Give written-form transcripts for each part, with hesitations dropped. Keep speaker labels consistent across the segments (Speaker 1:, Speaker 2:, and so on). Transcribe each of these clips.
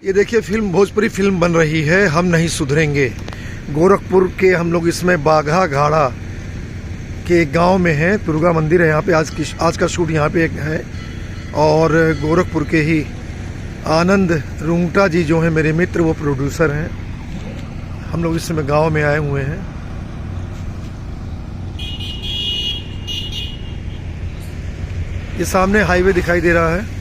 Speaker 1: ये देखिए film Bhojpuri film बन रही है हम नहीं सुधरेंगे। गोरखपुर के हम लोग इसमें बाघा घाड़ा के गांव में हैं। दुर्गा मंदिर है यहाँ पे। आज का शूट यहाँ पे है। और गोरखपुर के ही आनंद रुंगटा जी जो हैं मेरे मित्र, वो प्रोड्यूसर हैं। हम लोग इस समय गांव में आए हुए हैं। ये सामने हाईवे दिखाई दे रहा है।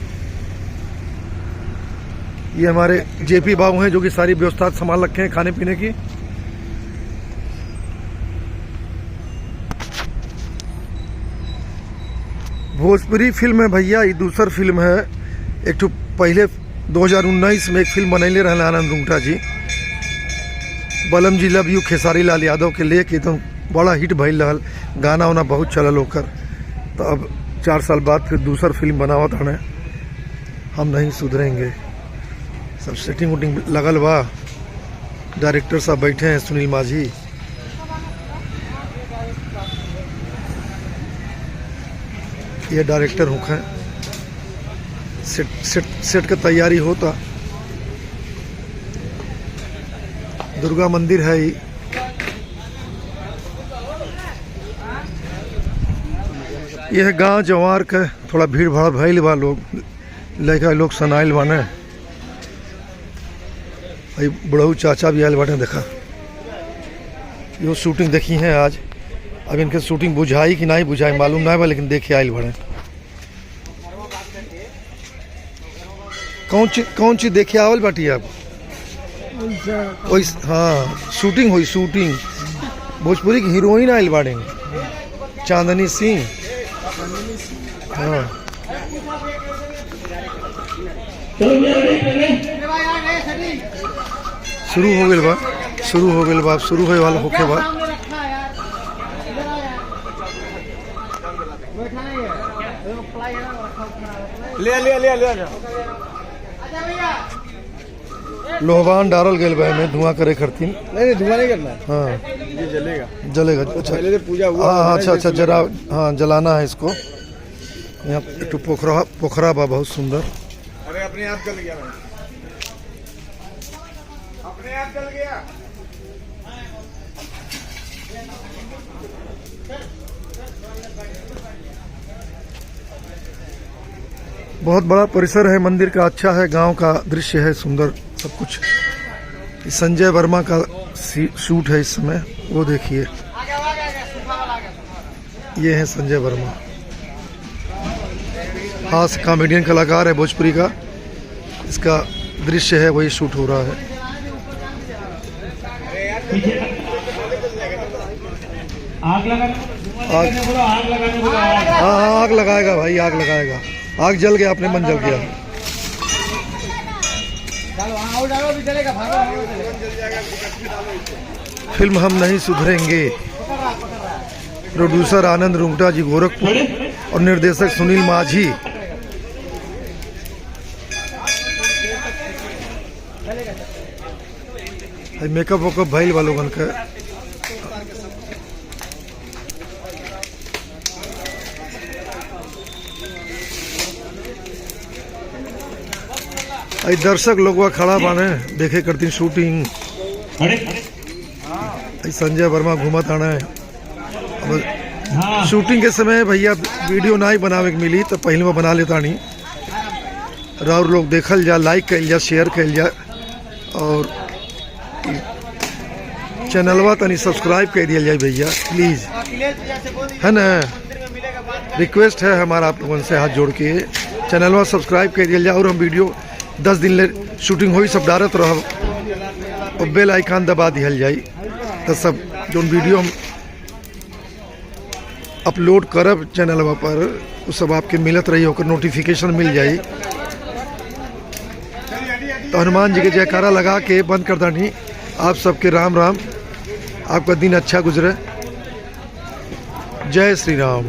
Speaker 1: ये हमारे जेपी बाबू हैं जो कि सारी व्यवस्था संभाल रखे हैं खाने पीने की। भोजपुरी फिल्म है भैया, ये दूसर फिल्म है। एक तो पहले 2019 में एक फिल्म बनैले रहे आनंद रुंगटा जी, बलम जी लव यू, खेसारी लाल यादव के लेके तो बड़ा हिट भइल रहल, गाना वाना बहुत चलल होकर। तो अब 4 साल बाद फिर दूसर फिल्म बनावत हने हम नहीं सुधरेंगे। सब सेटिंग वुटिंग लगल बा। डायरेक्टर साहब बैठे हैं, सुनील माझी। ये डायरेक्टर हुक है। सेट का तैयारी होता। दुर्गा मंदिर है ही। यह गांव जवार का थोड़ा भीड़ भाड़ भइल बा। लोग लड़का लोग सनाइल बाने। बुढ़ऊ चाचा भी आयल बाटे। देखा यो शूटिंग देखी है आज। अब इनके शूटिंग बुझाई कि नहीं बुझाई मालूम नहीं बा, लेकिन देखे आयल बाटे। कौन चीज देखे आवल बाटी आप? हाँ, शूटिंग हुई। शूटिंग भोजपुरी की हीरोइन आयल बाटे, चांदनी सिंह। हाँ, शुरू हो गए बा। शुरू होए वाला होके बा। लोहबान डारल गए बा में धुआं करे खरतीन।
Speaker 2: नहीं धुआं नहीं करना है।
Speaker 1: हाँ,
Speaker 2: ये
Speaker 1: जलेगा। अच्छा,
Speaker 2: पहले से पूजा हुआ।
Speaker 1: हाँ, अच्छा जरा, हाँ जलाना है इसको। यहाँ एक पोखरा बा बहुत सुंदर।
Speaker 2: अरे अपने आप जल गया, अपने आप जल गया।
Speaker 1: बहुत बड़ा परिसर है मंदिर का। अच्छा है, गांव का दृश्य है, सुंदर सब कुछ। संजय वर्मा का शूट है इस समय, वो देखिए। ये है संजय वर्मा, हास्य कॉमेडियन कलाकार है भोजपुरी का। इसका दृश्य है, वही शूट हो रहा है।
Speaker 3: आग लगाने
Speaker 1: हाँ, आग लगाएगा भाई, आग लगाएगा। आग जल गया, अपने मन जल गया। फिल्म हम नहीं सुधरेंगे। प्रोड्यूसर आनंद रुंगटा जी गोरखपुर और निर्देशक सुनील माझी। मेकअप वोकअप भइल बा लोगन के। दर्शक लोग खड़ा बाने देखे करती शूटिंग। संजय वर्मा घूमत आना है। शूटिंग के समय भैया वीडियो नहीं बनावे के मिली तो पहले में बना लेता नहीं। और लोग देखल जा, लाइक कल जा, शेयर कल जा, और चैनलवा तनी सब्सक्राइब कर दिया जाए भैया प्लीज, है ना। रिक्वेस्ट है हमारा आप लोगों से हाथ जोड़ के, चैनलवा सब्सक्राइब कर दिया जाए। और हम वीडियो 10 दिन ले शूटिंग हुई सब डालत रह, और बेल आइकन दबा दिया जाए तो सब जो वीडियो हम अपलोड करब चैनलवा पर वो सब आपके मिलत रही, होकर नोटिफिकेशन मिल जाए। तो हनुमान जी के जयकारा लगा के बंद कर दानी। आप सबके राम राम, आपका दिन अच्छा गुजरे। जय श्री राम।